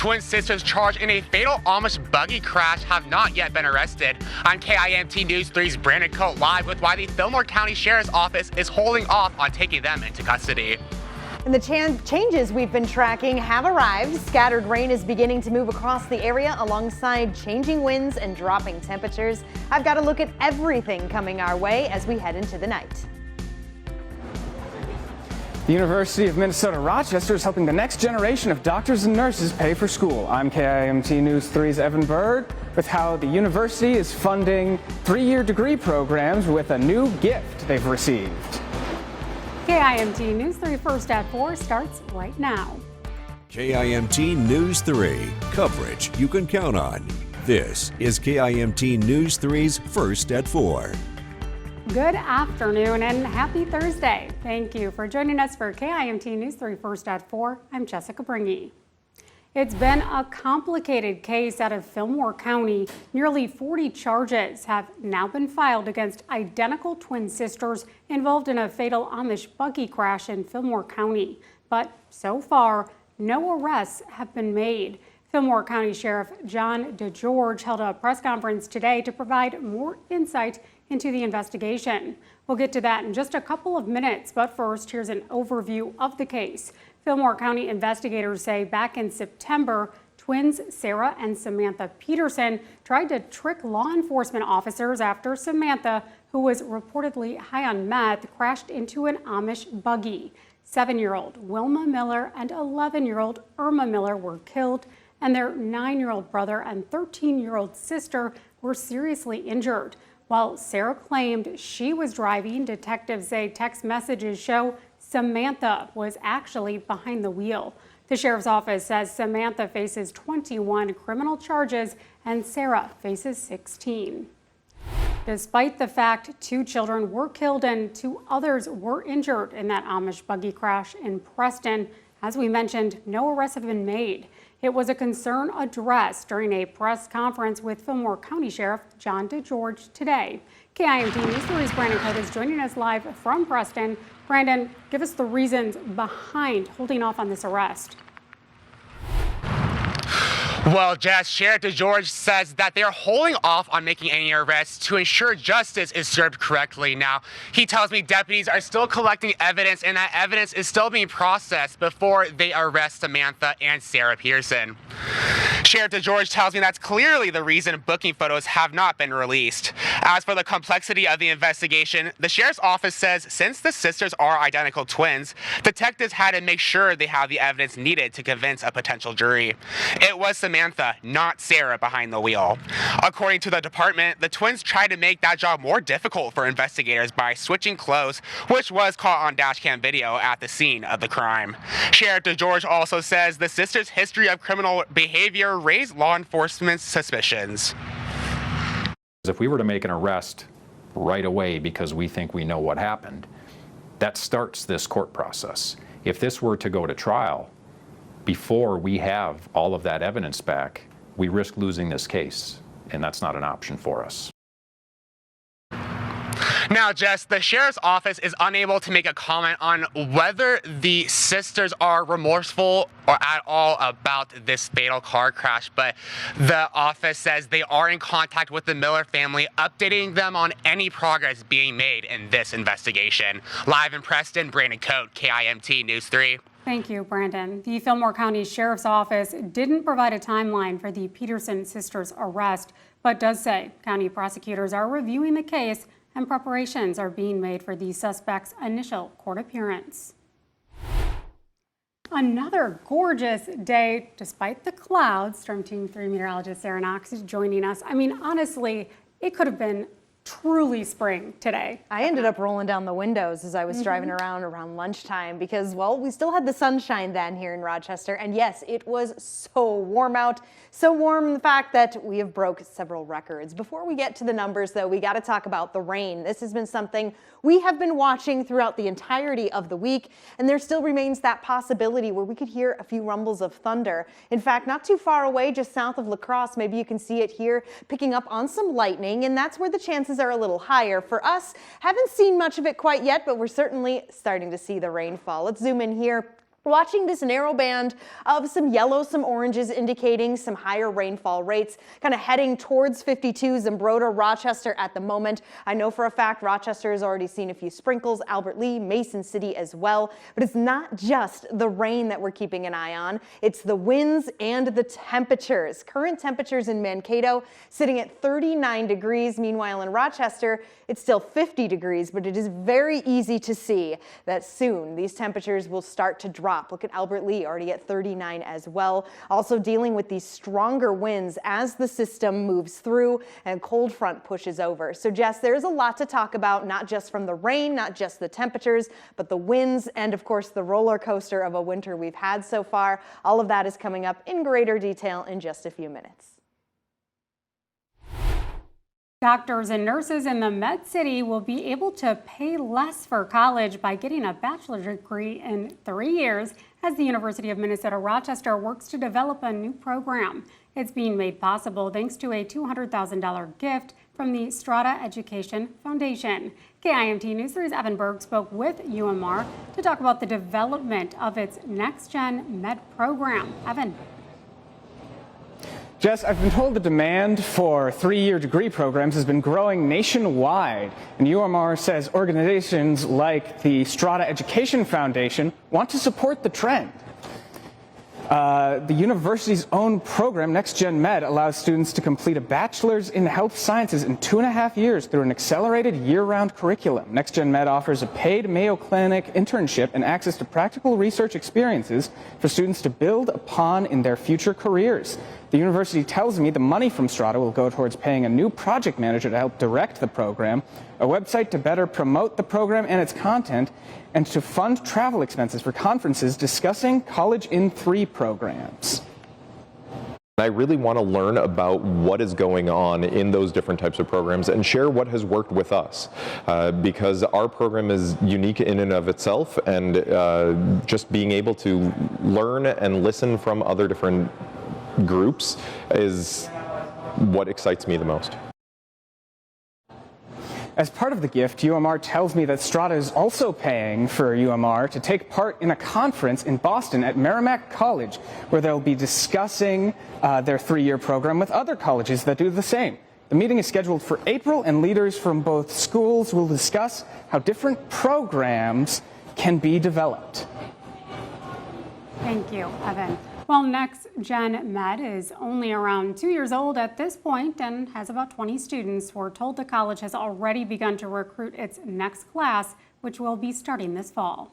twin sisters charged in a fatal Amish buggy crash have not yet been arrested. I'm KIMT News 3's Brandon Coate live with why the Fillmore County Sheriff's Office is holding off on taking them into custody. And the changes we've been tracking have arrived. Scattered rain is beginning to move across the area alongside changing winds and dropping temperatures. I've got to look at everything coming our way as we head into the night. The University of Minnesota Rochester is helping the next generation of doctors and nurses pay for school. I'm KIMT News 3's Evan Berg with how the university is funding 3-year degree programs with a new gift they've received. KIMT News 3 First at 4 starts right now. KIMT News 3, coverage you can count on. This is KIMT News 3's First at 4. Good afternoon and happy Thursday. Thank you for joining us for KIMT News 3 First at 4. I'm Jessica Bringy. It's been a complicated case out of Fillmore County. Nearly 40 charges have now been filed against identical twin sisters involved in a fatal Amish buggy crash in Fillmore County. But so far, no arrests have been made. Fillmore County Sheriff John DeGeorge held a press conference today to provide more insight into the investigation. We'll get to that in just a couple of minutes, but first, here's an overview of the case. Fillmore County investigators say back in September, twins Sarah and Samantha Peterson tried to trick law enforcement officers after Samantha, who was reportedly high on meth, crashed into an Amish buggy. 7-year-old Wilma Miller and 11-year-old Irma Miller were killed, and their 9-year-old brother and 13-year-old sister were seriously injured. While Sarah claimed she was driving, detectives say text messages show Samantha was actually behind the wheel. The sheriff's office says Samantha faces 21 criminal charges and Sarah faces 16. Despite the fact 2 children were killed and 2 others were injured in that Amish buggy crash in Preston, as we mentioned, no arrests have been made. It was a concern addressed during a press conference with Fillmore County Sheriff John DeGeorge today. KIMT News 3's Brandon Coate is joining us live from Preston. Brandon, give us the reasons behind holding off on this arrest. Well, Jess, Sheriff DeGeorge says that they're holding off on making any arrests to ensure justice is served correctly. Now, he tells me deputies are still collecting evidence and that evidence is still being processed before they arrest Samantha and Sarah Pearson. Sheriff DeGeorge tells me that's clearly the reason booking photos have not been released. As for the complexity of the investigation, the sheriff's office says since the sisters are identical twins, detectives had to make sure they have the evidence needed to convince a potential jury. It was Samantha, not Sarah, behind the wheel. According to the department, the twins tried to make that job more difficult for investigators by switching clothes, which was caught on dashcam video at the scene of the crime. Sheriff DeGeorge also says the sisters' history of criminal behavior raised law enforcement's suspicions. If we were to make an arrest right away because we think we know what happened, that starts this court process. If this were to go to trial, before we have all of that evidence back, we risk losing this case, and that's not an option for us. Now, Jess, the sheriff's office is unable to make a comment on whether the sisters are remorseful or at all about this fatal car crash, but the office says they are in contact with the Miller family, updating them on any progress being made in this investigation. Live in Preston, Brandon Coate, KIMT News 3. Thank you, Brandon. The Fillmore County Sheriff's Office didn't provide a timeline for the Peterson sisters' arrest, but does say county prosecutors are reviewing the case and preparations are being made for the suspect's initial court appearance. Another gorgeous day, despite the clouds. Storm Team 3 meteorologist Sarah Knox is joining us. I mean, honestly, it could have been truly spring today. I ended up rolling down the windows as I was driving around lunchtime because, well, we still had the sunshine then here in Rochester. And yes, it was so warm out. So warm in the fact that we have broke several records. Before we get to the numbers, though, we got to talk about the rain. This has been something we have been watching throughout the entirety of the week, and there still remains that possibility where we could hear a few rumbles of thunder. In fact, not too far away, just south of La Crosse, maybe you can see it here, picking up on some lightning, and that's where the chances are a little higher. For us, haven't seen much of it quite yet, but we're certainly starting to see the rainfall. Let's zoom in here. Watching this narrow band of some yellow, some oranges indicating some higher rainfall rates, kind of heading towards 52, Zumbrota, Rochester at the moment. I know for a fact Rochester has already seen a few sprinkles, Albert Lee, Mason City as well. But it's not just the rain that we're keeping an eye on. It's the winds and the temperatures. Current temperatures in Mankato sitting at 39 degrees. Meanwhile, in Rochester, it's still 50 degrees, but it is very easy to see that soon these temperatures will start to drop. Look at Albert Lee, already at 39 as well. Also dealing with these stronger winds as the system moves through and cold front pushes over. So Jess, there's a lot to talk about, not just from the rain, not just the temperatures, but the winds and of course the roller coaster of a winter we've had so far. All of that is coming up in greater detail in just a few minutes. Doctors and nurses in the Med City will be able to pay less for college by getting a bachelor's degree in 3 years as the University of Minnesota Rochester works to develop a new program. It's being made possible thanks to a $200,000 gift from the Strata Education Foundation. KIMT News 3's Evan Berg spoke with UMR to talk about the development of its NXT Gen Med program. Evan. Jess, I've been told the demand for 3-year degree programs has been growing nationwide, and UMR says organizations like the Strata Education Foundation want to support the trend. The university's own program, NXT Gen Med, allows students to complete a bachelor's in health sciences in 2.5 years through an accelerated year-round curriculum. NXT Gen Med offers a paid Mayo Clinic internship and access to practical research experiences for students to build upon in their future careers. The university tells me the money from Strata will go towards paying a new project manager to help direct the program, a website to better promote the program and its content, and to fund travel expenses for conferences discussing College in 3 programs. I really want to learn about what is going on in those different types of programs and share what has worked with us, because our program is unique in and of itself, and just being able to learn and listen from other different groups is what excites me the most. As part of the gift, UMR tells me that Strata is also paying for UMR to take part in a conference in Boston at Merrimack College, where they'll be discussing their 3-year program with other colleges that do the same. The meeting is scheduled for April, and leaders from both schools will discuss how different programs can be developed. Thank you, Evan. Well, NXT Gen Med is only around 2 years old at this point and has about 20 students. We're told the college has already begun to recruit its next class, which will be starting this fall.